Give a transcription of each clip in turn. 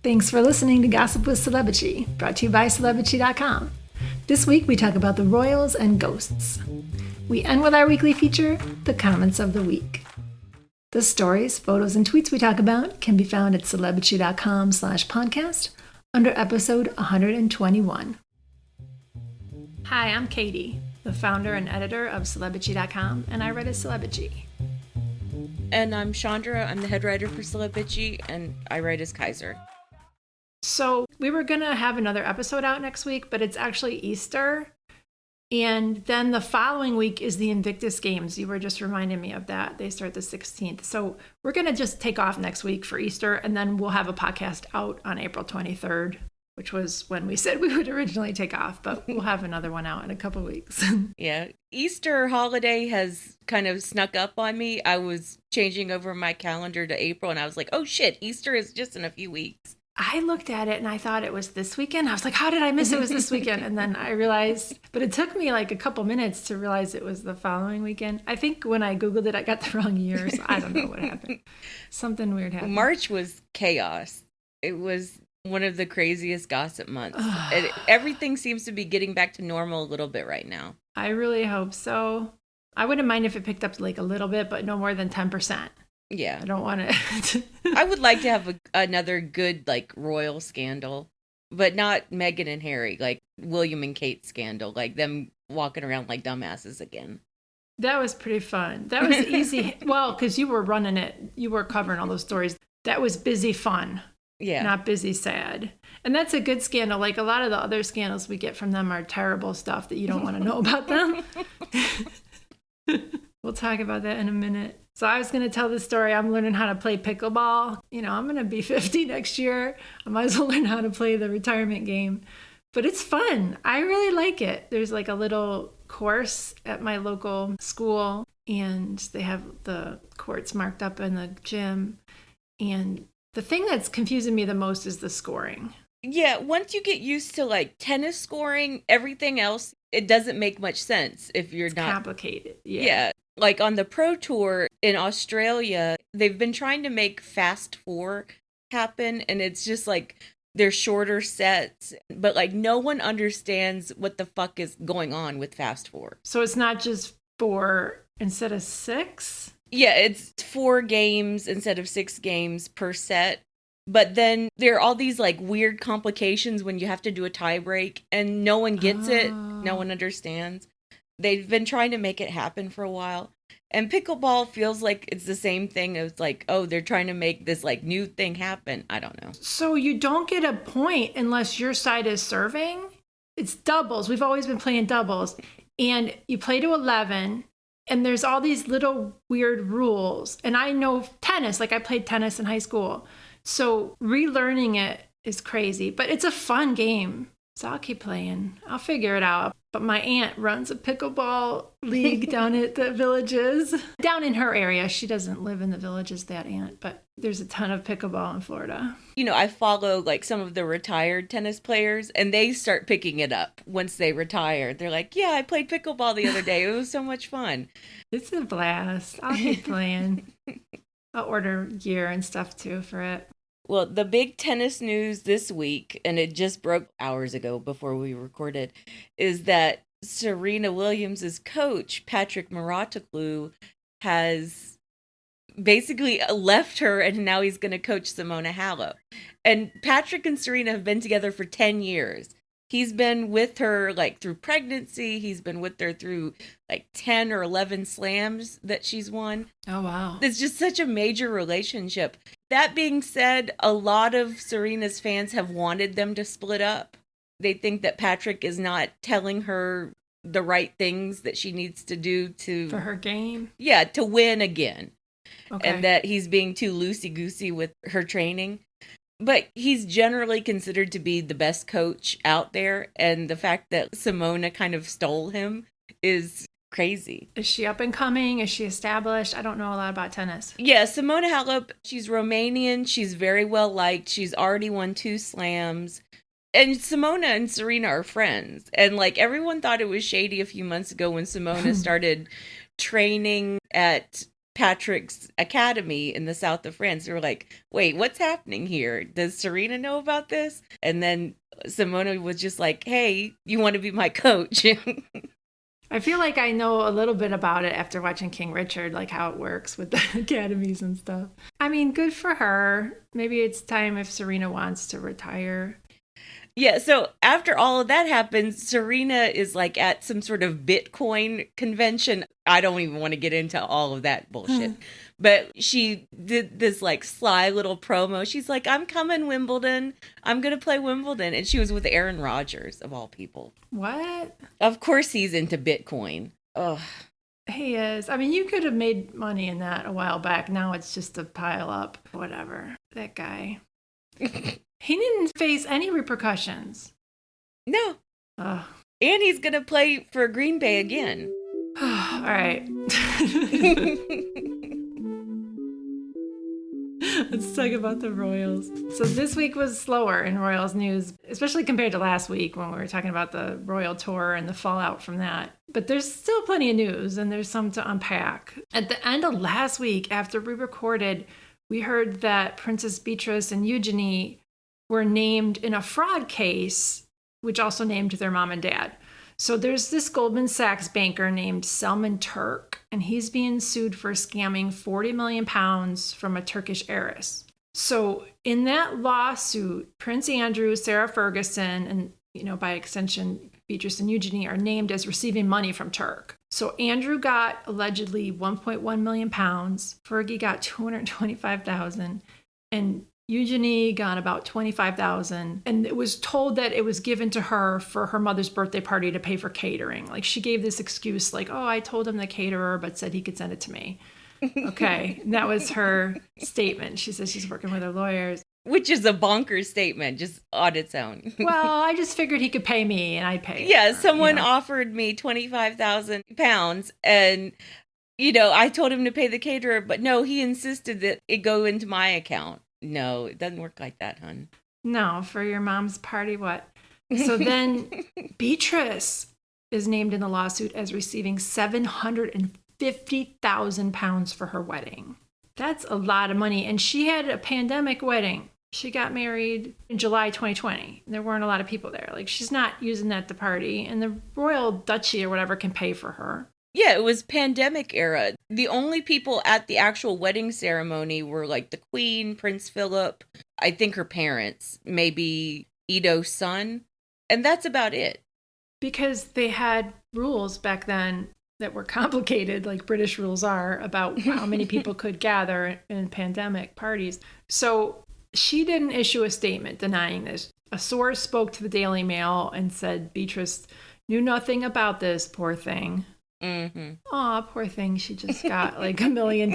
Thanks for listening to Gossip with Celebrity, brought to you by Celebrity.com. This week we talk about the royals and ghosts. We end with our weekly feature, The Comments of the Week. The stories, photos, and tweets we talk about can be found at Celebrity.com/podcast under episode 121. Hi, I'm Katie, the founder and editor of Celebrity.com, and I write at Celebrity. And I'm Chandra. I'm the head writer for Celebrity, and I write as Kaiser. So we were going to have another episode out next week, but it's actually Easter. And then the following week is the Invictus Games. You were just reminding me of that. They start the 16th. So we're going to just take off next week for Easter, and then we'll have a podcast out on April 23rd, which was when we said we would originally take off, but we'll have another one out in a couple weeks. Yeah. Easter holiday has kind of snuck up on me. I was changing over my calendar to April, and I was like, oh shit, Easter is just in a few weeks. I looked at it and I thought it was this weekend. I was like, how did I miss it was this weekend? And then I realized, but it took me like a couple minutes to realize it was the following weekend. I think when I Googled it, I got the wrong year. So I don't know what happened. Something weird happened. March was chaos. It was one of the craziest gossip months. Everything seems to be getting back to normal a little bit right now. I really hope so. I wouldn't mind if it picked up like a little bit, but no more than 10%. Yeah. I don't want it. I would like to have another good, like, royal scandal, but not Meghan and Harry, like William and Kate scandal, like them walking around like dumbasses again. That was pretty fun. That was easy. Well, because you were running it. You were covering all those stories. That was busy fun. Yeah. Not busy sad. And that's a good scandal. Like a lot of the other scandals we get from them are terrible stuff that you don't want to know about them. We'll talk about that in a minute. So I was going to tell this story. I'm learning how to play pickleball. You know, I'm going to be 50 next year. I might as well learn how to play the retirement game. But it's fun. I really like it. There's like a little course at my local school, and they have the courts marked up in the gym. And the thing that's confusing me the most is the scoring. Yeah, once you get used to like tennis scoring, everything else, it doesn't make much sense if you're it's not complicated. Yeah. Like on the Pro Tour in Australia, they've been trying to make Fast Four happen, and it's just like they're shorter sets, but like no one understands what the fuck is going on with Fast Four. So it's not just 4 instead of 6? Yeah, it's 4 games instead of 6 games per set. But then there are all these like weird complications when you have to do a tie break, and no one gets it. No one understands. They've been trying to make it happen for a while. And pickleball feels like it's the same thing. It's like, oh, they're trying to make this like new thing happen. I don't know. So you don't get a point unless your side is serving? It's doubles. We've always been playing doubles. And you play to 11, and there's all these little weird rules. And I know tennis, like I played tennis in high school. So relearning it is crazy, but it's a fun game. So I'll keep playing. I'll figure it out. But my aunt runs a pickleball league down at the Villages. Down in her area. She doesn't live in the Villages, that aunt, but there's a ton of pickleball in Florida. You know, I follow like some of the retired tennis players, and they start picking it up once they retire. They're like, yeah, I played pickleball the other day. It was so much fun. It's a blast. I'll keep playing. I'll order gear and stuff too for it. Well, the big tennis news this week, and it just broke hours ago before we recorded, is that Serena Williams' coach, Patrick Mouratoglou, has basically left her, and now he's going to coach Simona Halep. And Patrick and Serena have been together for 10 years. He's been with her like through pregnancy. He's been with her through like 10 or 11 slams that she's won. Oh, wow. It's just such a major relationship. That being said, a lot of Serena's fans have wanted them to split up. They think that Patrick is not telling her the right things that she needs to do for her game. Yeah, to win again. Okay. And that he's being too loosey-goosey with her training. But he's generally considered to be the best coach out there. And the fact that Simona kind of stole him is crazy. Is she up and coming? Is she established? I don't know a lot about tennis. Yeah, Simona Halep, she's Romanian. She's very well liked. She's already won 2 slams. And Simona and Serena are friends. And like everyone thought it was shady a few months ago when Simona started training at Patrick's academy in the south of France. They were like, wait, what's happening here? Does Serena know about this? And then Simona was just like, hey, you want to be my coach? I feel like I know a little bit about it after watching King Richard, like how it works with the academies and stuff. I mean, good for her. Maybe it's time if Serena wants to retire. Yeah, so after all of that happens, Serena is like at some sort of Bitcoin convention. I don't even want to get into all of that bullshit. But she did this like sly little promo. She's like, I'm coming, Wimbledon. I'm going to play Wimbledon. And she was with Aaron Rodgers, of all people. What? Of course he's into Bitcoin. Ugh. He is. I mean, you could have made money in that a while back. Now it's just a pile up. Whatever. That guy. He didn't face any repercussions. No. Ugh. And he's going to play for Green Bay again. All right. Let's talk about the Royals. So this week was slower in Royals news, especially compared to last week when we were talking about the Royal Tour and the fallout from that. But there's still plenty of news and there's some to unpack. At the end of last week, after we recorded, we heard that Princess Beatrice and Eugenie were named in a fraud case, which also named their mom and dad. So there's this Goldman Sachs banker named Selman Turk, and he's being sued for scamming 40 million pounds from a Turkish heiress. So in that lawsuit, Prince Andrew, Sarah Ferguson, and by extension, Beatrice and Eugenie are named as receiving money from Turk. So Andrew got allegedly 1.1 million pounds, Fergie got 225,000, and Eugenie got about 25,000, and it was told that it was given to her for her mother's birthday party to pay for catering. Like she gave this excuse like, oh, I told him the caterer, but said he could send it to me. Okay. And that was her statement. She says she's working with her lawyers. Which is a bonkers statement just on its own. Well, I just figured he could pay me and I'd pay. Yeah. Someone offered me 25,000 pounds and, I told him to pay the caterer, but no, he insisted that it go into my account. No, it doesn't work like that, hon. No, for your mom's party, what? So then Beatrice is named in the lawsuit as receiving 750,000 pounds for her wedding. That's a lot of money. And she had a pandemic wedding. She got married in July 2020. There weren't a lot of people there. Like she's not using that to party. And the royal duchy or whatever can pay for her. Yeah, it was pandemic era. The only people at the actual wedding ceremony were like the Queen, Prince Philip, I think her parents, maybe Ito's son, and that's about it. Because they had rules back then that were complicated, like British rules are, about how many people could gather in pandemic parties. So she didn't issue a statement denying this. A source spoke to the Daily Mail and said Beatrice knew nothing about this, poor thing. Mm-hmm. Aw, poor thing. She just got like $1 million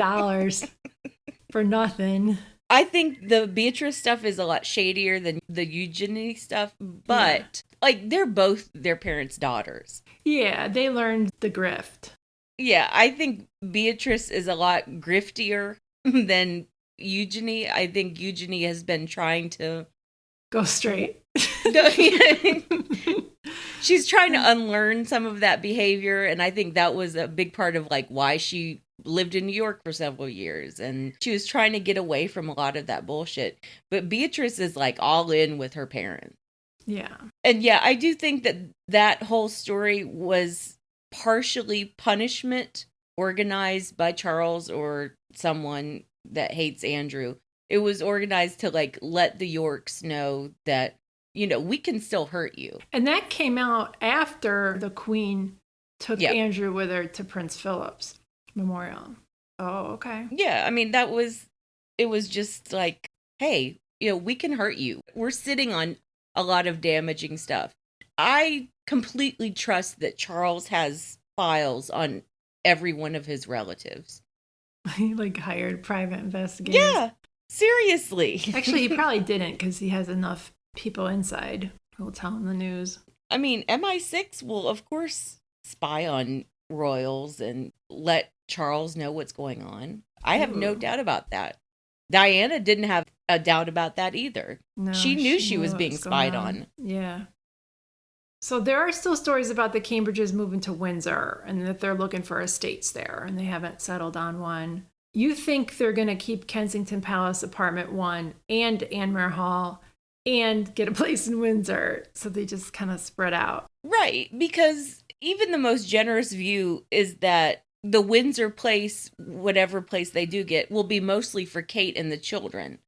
for nothing. I think the Beatrice stuff is a lot shadier than the Eugenie stuff, but they're both their parents' daughters. Yeah, they learned the grift. Yeah, I think Beatrice is a lot griftier than Eugenie. I think Eugenie has been trying to go straight. She's trying to unlearn some of that behavior, and I think that was a big part of why she lived in New York for several years, and she was trying to get away from a lot of that bullshit. But Beatrice is all in with her parents. Yeah. And yeah, I do think that whole story was partially punishment organized by Charles or someone that hates Andrew. It was organized to let the Yorks know that we can still hurt you. And that came out after the Queen took Andrew with her to Prince Philip's memorial. Oh, okay. Yeah, I mean, it was just hey, we can hurt you. We're sitting on a lot of damaging stuff. I completely trust that Charles has files on every one of his relatives. He hired private investigators. Yeah, seriously. Actually, he probably didn't because he has enough people inside who will tell him the news. I mean, MI6 will, of course, spy on royals and let Charles know what's going on. I have no doubt about that. Diana didn't have a doubt about that either. No, she knew she was being spied on. Yeah. So there are still stories about the Cambridges moving to Windsor and that they're looking for estates there and they haven't settled on one. You think they're going to keep Kensington Palace Apartment 1 and Anmere Hall and get a place in Windsor. So they just kind of spread out. Right, because even the most generous view is that the Windsor place, whatever place they do get, will be mostly for Kate and the children.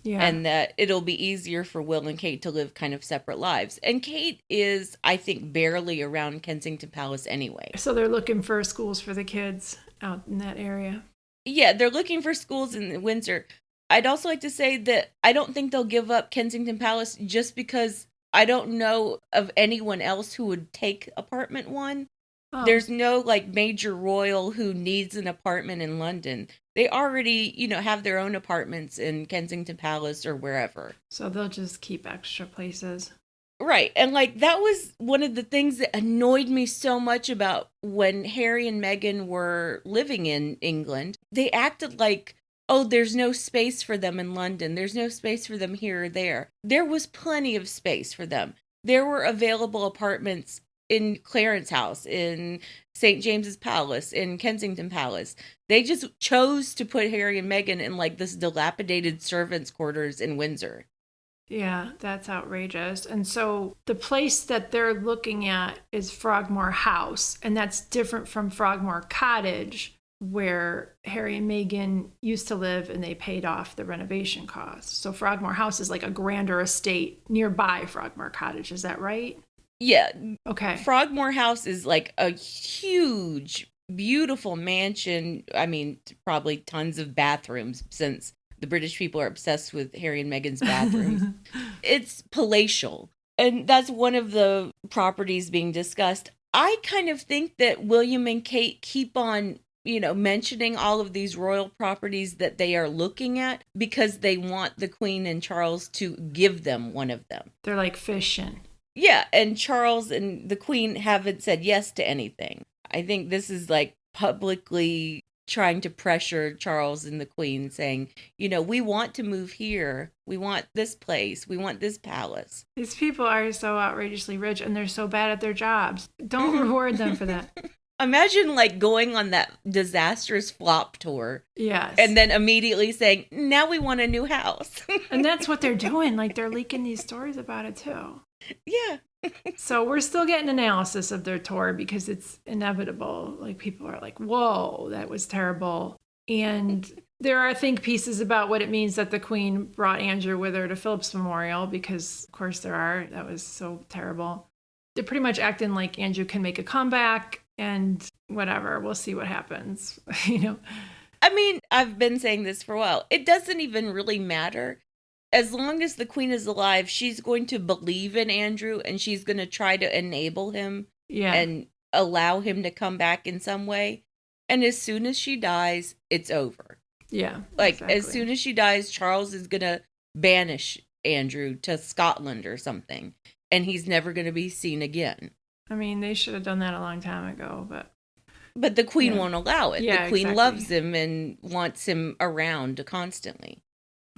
Yeah. And that it'll be easier for Will and Kate to live kind of separate lives. And Kate is, I think, barely around Kensington Palace anyway. So they're looking for schools for the kids out in that area. Yeah, they're looking for schools in Windsor. I'd also like to say that I don't think they'll give up Kensington Palace just because I don't know of anyone else who would take apartment 1. Oh. There's no major royal who needs an apartment in London. They already, have their own apartments in Kensington Palace or wherever. So they'll just keep extra places. Right. And that was one of the things that annoyed me so much about when Harry and Meghan were living in England. They acted like, oh, there's no space for them in London. There's no space for them here or there. There was plenty of space for them. There were available apartments in Clarence House, in St. James's Palace, in Kensington Palace. They just chose to put Harry and Meghan in this dilapidated servants' quarters in Windsor. Yeah, that's outrageous. And so the place that they're looking at is Frogmore House, and that's different from Frogmore Cottage, where Harry and Meghan used to live and they paid off the renovation costs. So Frogmore House is a grander estate nearby Frogmore Cottage. Is that right? Yeah. Okay. Frogmore House is a huge, beautiful mansion. I mean, probably tons of bathrooms since the British people are obsessed with Harry and Meghan's bathrooms. It's palatial. And that's one of the properties being discussed. I kind of think that William and Kate keep on, mentioning all of these royal properties that they are looking at because they want the Queen and Charles to give them one of them. They're like fishing. Yeah, and Charles and the Queen haven't said yes to anything. I think this is publicly trying to pressure Charles and the Queen, saying, we want to move here. We want this place. We want this palace. These people are so outrageously rich and they're so bad at their jobs. Don't reward them for that. Imagine going on that disastrous flop tour. Yes. And then immediately saying, now we want a new house. And that's what they're doing. They're leaking these stories about it too. Yeah. So we're still getting analysis of their tour because it's inevitable. People are whoa, that was terrible. And there are think pieces about what it means that the Queen brought Andrew with her to Philip's memorial because of course there are. That was so terrible. They're pretty much acting like Andrew can make a comeback and whatever. We'll see what happens. I mean, I've been saying this for a while. It doesn't even really matter. As long as the Queen is alive, she's going to believe in Andrew and she's going to try to enable him and allow him to come back in some way. And as soon as she dies, it's over. Yeah. Exactly. As soon as she dies, Charles is going to banish Andrew to Scotland or something. And he's never going to be seen again. I mean, they should have done that a long time ago, But the Queen won't allow it. Yeah, the Queen loves him and wants him around constantly.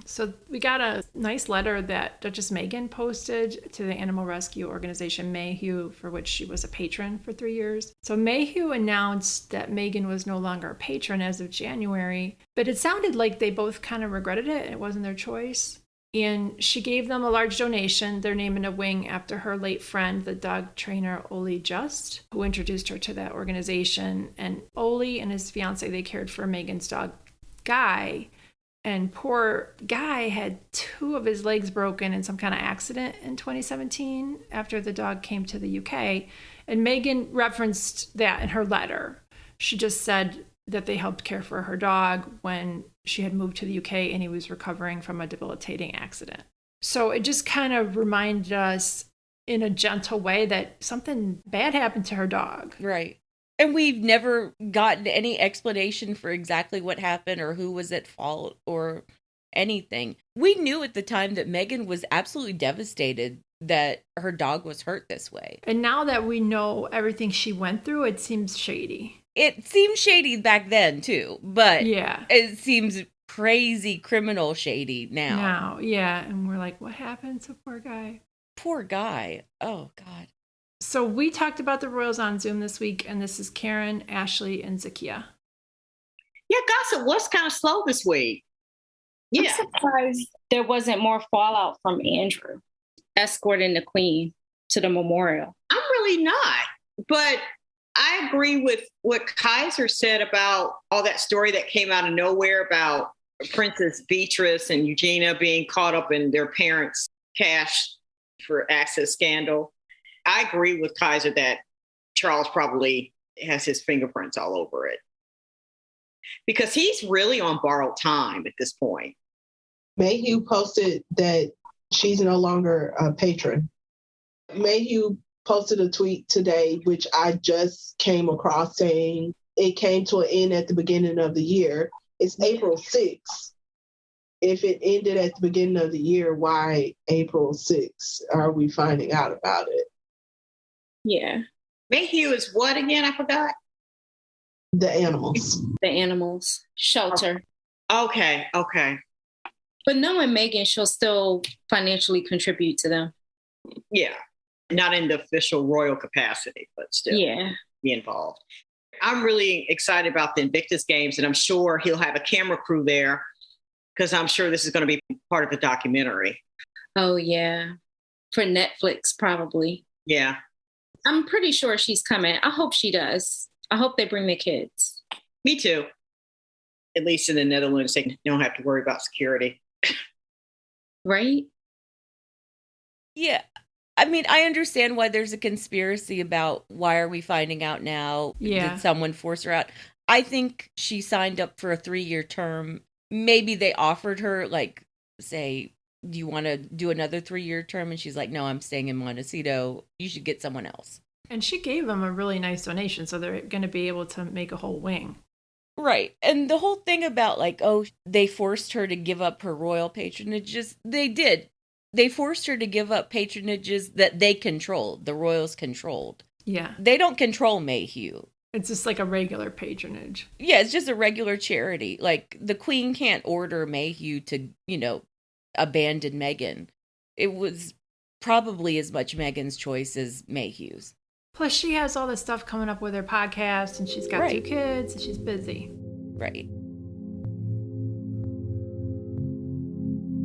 So we got a nice letter that Duchess Meghan posted to the animal rescue organization Mayhew, for which she was a patron for 3 years. So Mayhew announced that Meghan was no longer a patron as of January, but it sounded like they both kind of regretted it. It wasn't their choice. And she gave them a large donation. They're naming a wing after her late friend, the dog trainer Oli Just, who introduced her to that organization. And Oli and his fiance, they cared for Meghan's dog, Guy. And poor Guy had 2 of his legs broken in some kind of accident in 2017 after the dog came to the UK. And Meghan referenced that in her letter. She just said that they helped care for her dog when she had moved to the UK and he was recovering from a debilitating accident. So it just kind of reminded us in a gentle way that something bad happened to her dog. Right. And we've never gotten any explanation for exactly what happened or who was at fault or anything. We knew at the time that Meghan was absolutely devastated that her dog was hurt this way. And now that we know everything she went through, it seems shady. It seemed shady back then, too. But yeah, it seems crazy criminal shady now. Now, yeah. And we're like, what happened to poor Guy? Poor Guy. Oh, God. So we talked about the royals on Zoom this week, and this is Karen, Ashley, and Zakia. Yeah, gossip was kind of slow this week. I'm Yeah. surprised there wasn't more fallout from Andrew escorting the queen to the memorial. I'm really not. But I agree with what Kaiser said about all that story that came out of nowhere about Princess Beatrice and Eugenie being caught up in their parents' cash for access scandal. I agree with Kaiser that Charles probably has his fingerprints all over it. Because he's really on borrowed time at this point. Mayhew posted that she's no longer a patron. Mayhew posted a tweet today, which I just came across, saying it came to an end at the beginning of the year. It's April 6th. If it ended at the beginning of the year, why April 6th are we finding out about it? Yeah. Mayhew is what again? I forgot. The animals. The animals. Shelter. Okay. But knowing Meghan, she'll still financially contribute to them. Yeah. Not in the official royal capacity, but still be involved. I'm really excited about the Invictus Games, and I'm sure he'll have a camera crew there because I'm sure this is going to be part of the documentary. Oh, yeah. For Netflix, probably. Yeah. I'm pretty sure she's coming. I hope she does. I hope they bring the kids. Me too. At least in the Netherlands, they don't have to worry about security. Right? Yeah. I mean, I understand why there's a conspiracy about why are we finding out now? Yeah. Did someone force her out? I think she signed up for a 3-year term. Maybe they offered her, like, say, do you want to do another 3-year term? And she's like, no, I'm staying in Montecito. You should get someone else. And she gave them a really nice donation, so they're going to be able to make a whole wing. Right. And the whole thing about, like, oh, they forced her to give up her royal patronages. They did. They forced her to give up patronages that they controlled, the royals controlled. Yeah. They don't control Mayhew. It's just like a regular patronage. Yeah, it's just a regular charity. Like, the queen can't order Mayhew to, abandon Meghan. It was probably as much Meghan's choice as Mayhew's. Plus, she has all this stuff coming up with her podcast, and she's got 2 kids, and she's busy. Right.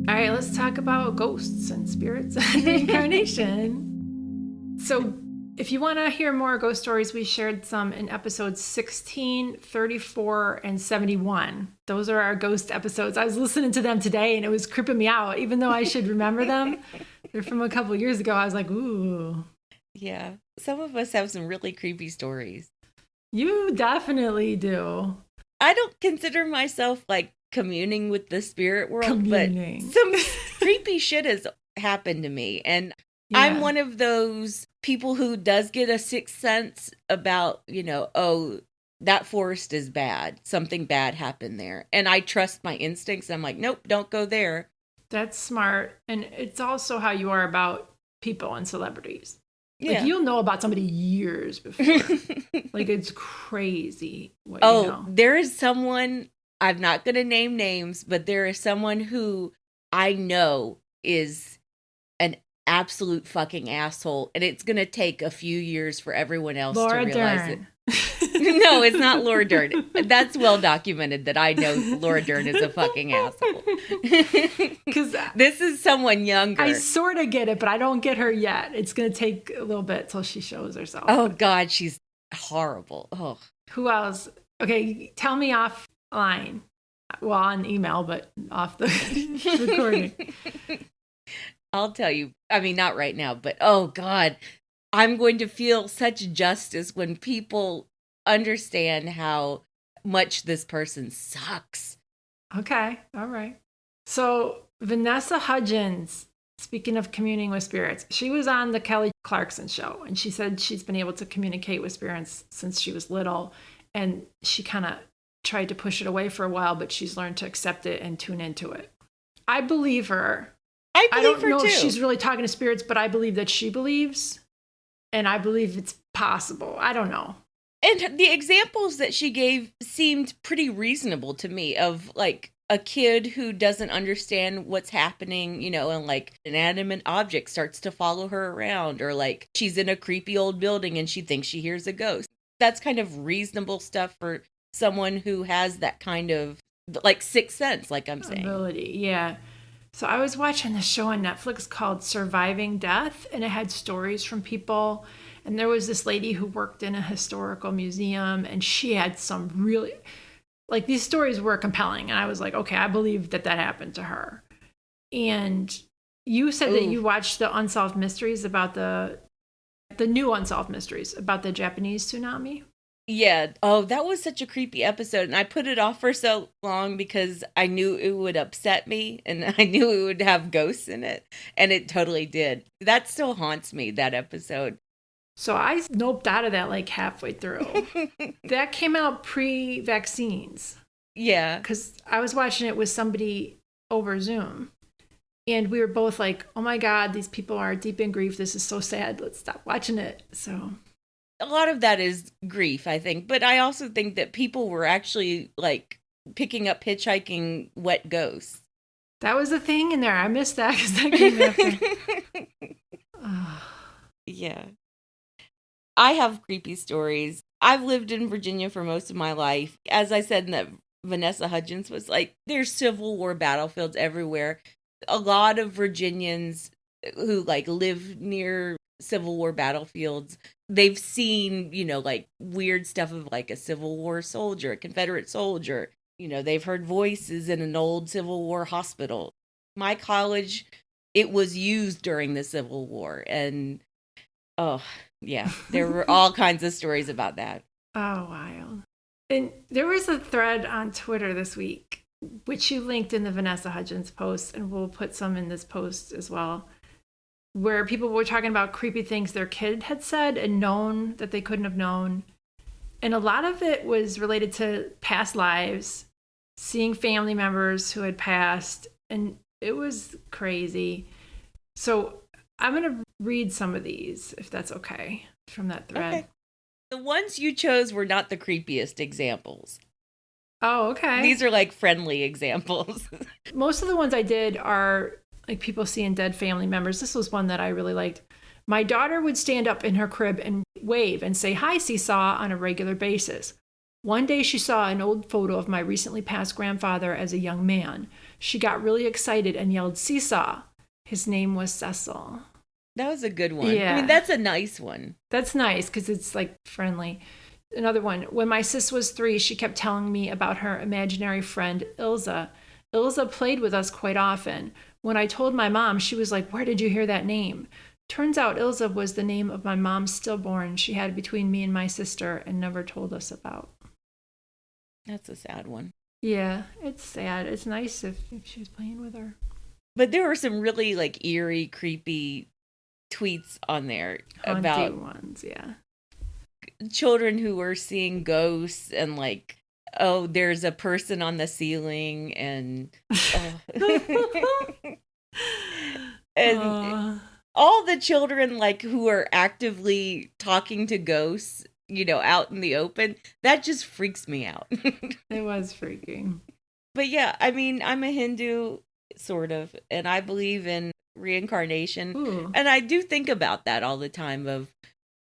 All right, let's talk about ghosts and spirits and reincarnation. So, if you want to hear more ghost stories, we shared some in episodes 16, 34, and 71. Those are our ghost episodes. I was listening to them today, and it was creeping me out, even though I should remember them. They're from a couple of years ago. I was like, ooh. Yeah. Some of us have some really creepy stories. You definitely do. I don't consider myself like communing with the spirit world, but some creepy shit has happened to me. And I'm one of those people who does get a sixth sense about, oh, that forest is bad. Something bad happened there. And I trust my instincts. I'm like, nope, don't go there. That's smart. And it's also how you are about people and celebrities. Yeah. Like, you'll know about somebody years before. Like, it's crazy. There is someone, I'm not going to name names, but there is someone who I know is an absolute fucking asshole. And it's going to take a few years for evereveryone else to realize it. No, it's not Laura Dern. That's well documented that I know Laura Dern is a fucking asshole. Because this is someone younger. I sort of get it, but I don't get her yet. It's going to take a little bit till she shows herself. Oh, God, she's horrible. Oh. Who else? Okay, tell me offline. Well, on email, but off the recording. I'll tell you. I mean, not right now, but oh, God. I'm going to feel such justice when people understand how much this person sucks. Okay. All right. So Vanessa Hudgens, speaking of communing with spirits, she was on the Kelly Clarkson show, and she said she's been able to communicate with spirits since she was little, and she kind of tried to push it away for a while, but she's learned to accept it and tune into it. I believe her. I don't know if she's really talking to spirits, but I believe that she believes. And I believe it's possible. I don't know. And the examples that she gave seemed pretty reasonable to me of, like, a kid who doesn't understand what's happening, and like an inanimate object starts to follow her around, or like she's in a creepy old building and she thinks she hears a ghost. That's kind of reasonable stuff for someone who has that kind of like sixth sense, like I'm saying. Ability, yeah. So I was watching this show on Netflix called Surviving Death, and it had stories from people. And there was this lady who worked in a historical museum, and she had some really, like, these stories were compelling. And I was like, okay, I believe that happened to her. And you said that you watched the Unsolved Mysteries about the new Unsolved Mysteries about the Japanese tsunami. Yeah. Oh, that was such a creepy episode. And I put it off for so long because I knew it would upset me and I knew it would have ghosts in it. And it totally did. That still haunts me, that episode. So I noped out of that like halfway through. That came out pre-vaccines. Yeah. Because I was watching it with somebody over Zoom. And we were both like, oh my God, these people are deep in grief. This is so sad. Let's stop watching it. So a lot of that is grief, I think. But I also think that people were actually like picking up hitchhiking wet ghosts. That was a thing in there. I missed that because that came after. Yeah. I have creepy stories. I've lived in Virginia for most of my life. As I said, that Vanessa Hudgens was like, there's Civil War battlefields everywhere. A lot of Virginians who like live near Civil War battlefields, they've seen, like weird stuff of like a Civil War soldier, a Confederate soldier. They've heard voices in an old Civil War hospital. My college, it was used during the Civil War. And, oh, yeah, there were all kinds of stories about that. Oh, wild. And there was a thread on Twitter this week, which you linked in the Vanessa Hudgens post, and we'll put some in this post as well, where people were talking about creepy things their kid had said and known that they couldn't have known. And a lot of it was related to past lives, seeing family members who had passed, and it was crazy. So I'm going to read some of these, if that's okay, from that thread. Okay. The ones you chose were not the creepiest examples. Oh, okay. These are like friendly examples. Most of the ones I did are like people seeing dead family members. This was one that I really liked. My daughter would stand up in her crib and wave and say, "Hi, Seesaw," on a regular basis. One day she saw an old photo of my recently passed grandfather as a young man. She got really excited and yelled, "Seesaw." His name was Cecil. That was a good one. Yeah. I mean, that's a nice one. That's nice because it's like friendly. Another one. When my sis was 3, she kept telling me about her imaginary friend, Ilza. Ilza played with us quite often. When I told my mom, she was like, "Where did you hear that name?" Turns out Ilza was the name of my mom's stillborn she had between me and my sister and never told us about. That's a sad one. Yeah, it's sad. It's nice if she was playing with her. But there were some really like eerie, creepy tweets on there about ones, yeah. Children who were seeing ghosts and like, oh, there's a person on the ceiling and and all the children like who are actively talking to ghosts, out in the open, that just freaks me out. It was freaking. But yeah, I mean, I'm a Hindu sort of, and I believe in reincarnation. Ooh. And I do think about that all the time, of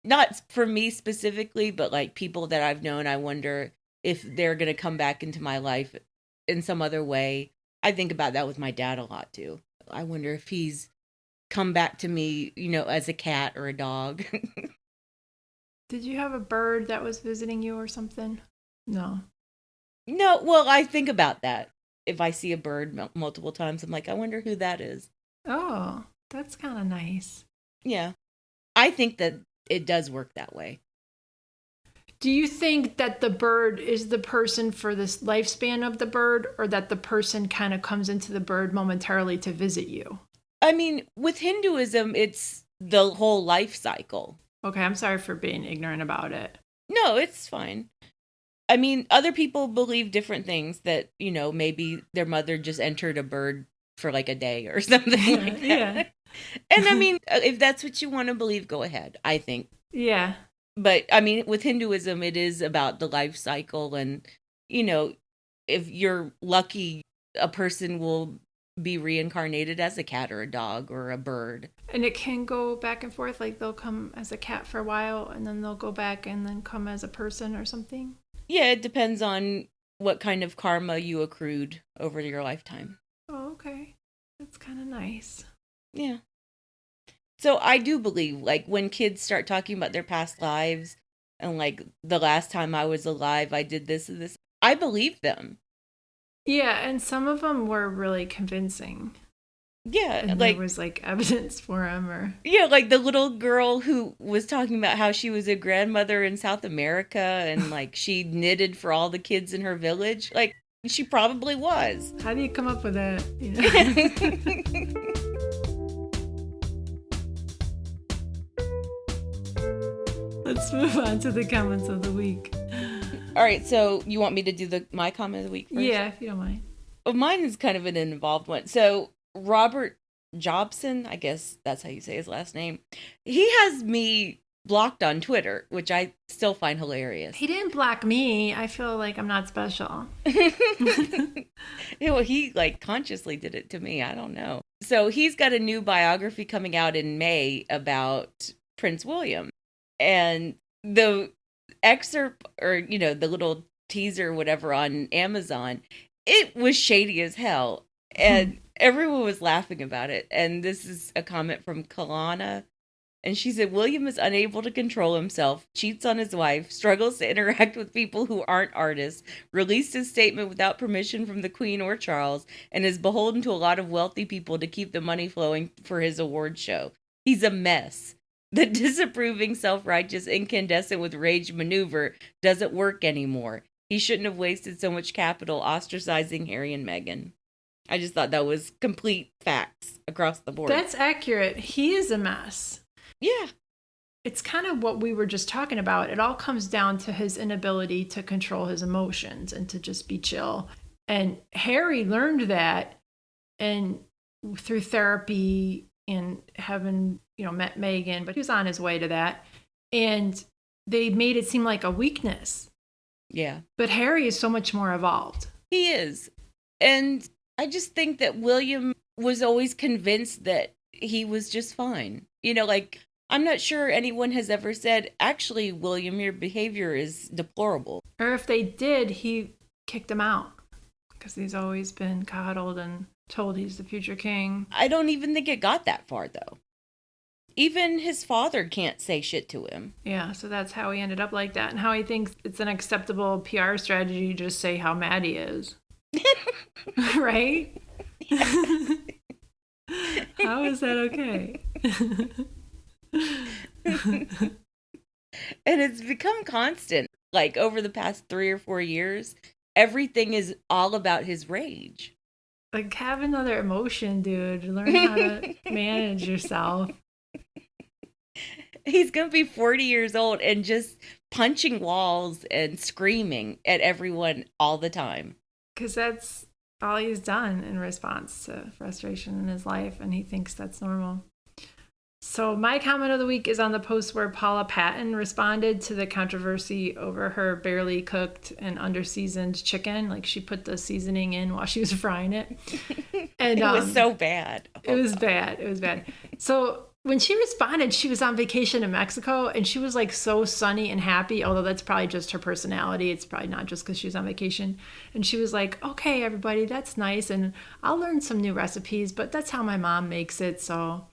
not for me specifically, but like people that I've known. I wonder if they're going to come back into my life in some other way. I think about that with my dad a lot too. I wonder if he's come back to me, as a cat or a dog. Did you have a bird that was visiting you or something? No. No, well, I think about that. If I see a bird multiple times, I'm like, I wonder who that is. Oh, that's kind of nice. Yeah. I think that it does work that way. Do you think that the bird is the person for this lifespan of the bird, or that the person kind of comes into the bird momentarily to visit you? I mean, with Hinduism, it's the whole life cycle. Okay, I'm sorry for being ignorant about it. No, it's fine. I mean, other people believe different things, that, maybe their mother just entered a bird for like a day or something like that. Yeah. And I mean, if that's what you want to believe, go ahead, I think. Yeah. But I mean, with Hinduism, it is about the life cycle. And, if you're lucky, a person will be reincarnated as a cat or a dog or a bird. And it can go back and forth, like they'll come as a cat for a while and then they'll go back and then come as a person or something. Yeah, it depends on what kind of karma you accrued over your lifetime. Oh, okay. That's kind of nice. Yeah. So I do believe, like, when kids start talking about their past lives and, like, the last time I was alive, I did this and this, I believe them. Yeah, and some of them were really convincing. Yeah, and like, there was like evidence for them, or yeah, like the little girl who was talking about how she was a grandmother in South America and like she knitted for all the kids in her village. Like, she probably was. How do you come up with that? You know? Let's move on to the comments of the week. All right, so you want me to do my comment of the week first? Yeah, if you don't mind. Well, mine is kind of an involved one. So Robert Jobson, I guess that's how you say his last name. He has me blocked on Twitter, which I still find hilarious. He didn't block me. I feel like I'm not special. Well, he like consciously did it to me. I don't know. So he's got a new biography coming out in May about Prince William. And the excerpt, or, you know, the little teaser, whatever, on Amazon, it was shady as hell. And everyone was laughing about it. And this is a comment from Kalana. And she said, William is unable to control himself, cheats on his wife, struggles to interact with people who aren't artists, released his statement without permission from the Queen or Charles, and is beholden to a lot of wealthy people to keep the money flowing for his award show. He's a mess. The disapproving, self-righteous, incandescent with rage maneuver doesn't work anymore. He shouldn't have wasted so much capital ostracizing Harry and Meghan. I just thought that was complete facts across the board. That's accurate. He is a mess. Yeah. It's kind of what we were just talking about. It all comes down to his inability to control his emotions and to just be chill. And Harry learned that, and through therapy and having, you know, met Meghan, but he was on his way to that. And they made it seem like a weakness. Yeah. But Harry is so much more evolved. He is. And I just think that William was always convinced that he was just fine. You know, like, I'm not sure anyone has ever said, actually, William, your behavior is deplorable. Or if they did, he kicked him out because he's always been coddled and told he's the future king. I don't even think it got that far, though. Even his father can't say shit to him. Yeah, so that's how he ended up like that, and how he thinks it's an acceptable PR strategy to just say how mad he is. Right? How is that okay? And it's become constant. Like, over the past 3 or 4 years, everything is all about his rage. Like, have another emotion, dude. Learn how to manage yourself. He's going to be 40 years old and just punching walls and screaming at everyone all the time. Because that's all he's done in response to frustration in his life, and he thinks that's normal. So my comment of the week is on the post where Paula Patton responded to the controversy over her barely cooked and under-seasoned chicken. Like, she put the seasoning in while she was frying it. And it was so bad. It was bad. It was bad. So when she responded, she was on vacation in Mexico, and she was like so sunny and happy, although that's probably just her personality. It's probably not just because she was on vacation. And she was like, okay, everybody, that's nice. And I'll learn some new recipes, but that's how my mom makes it. So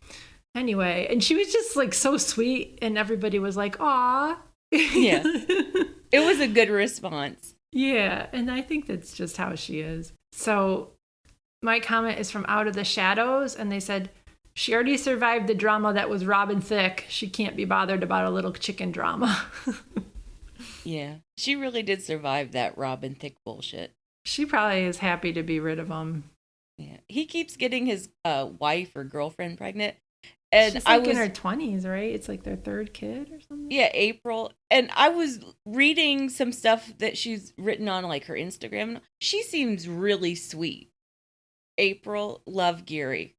anyway, and she was just like so sweet, and everybody was like, aw. Yeah. It was a good response. Yeah. And I think that's just how she is. So my comment is from Out of the Shadows, and they said, she already survived the drama that was Robin Thicke. She can't be bothered about a little chicken drama. Yeah. She really did survive that Robin Thicke bullshit. She probably is happy to be rid of him. Yeah. He keeps getting his wife or girlfriend pregnant. And she's like in her 20s, right? It's like their third kid or something. Yeah, April. And I was reading some stuff that she's written on like her Instagram. She seems really sweet. April Lovegeary.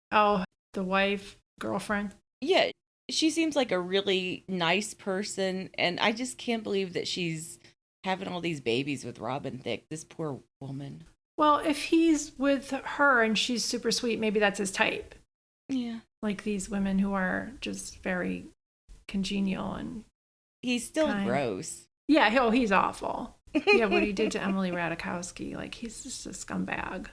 Oh, the wife, girlfriend. Yeah, she seems like a really nice person, and I just can't believe that she's having all these babies with Robin Thicke, this poor woman. Well, if he's with her and she's super sweet, maybe that's his type. Yeah. Like these women who are just very congenial and He's still kind. gross. Yeah, he's awful. Yeah, what he did to Emily Ratajkowski, like he's just a scumbag.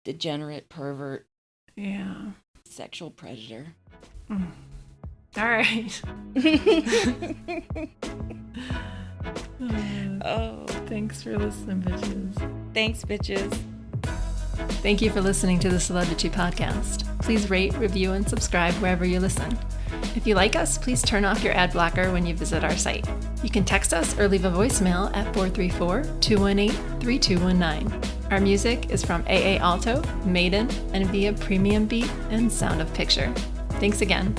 Degenerate, pervert, Yeah. sexual predator. All right. Oh, Thanks for listening, bitches. thanks, bitches. Thank you for listening to the Celebrity Podcast. Please rate, review, and subscribe wherever you listen. If you like us, please turn off your ad blocker when you visit our site. You can text us or leave a voicemail at 434-218-3219. Our music is from AA Alto, Maiden, and via Premium Beat and Sound of Picture. Thanks again.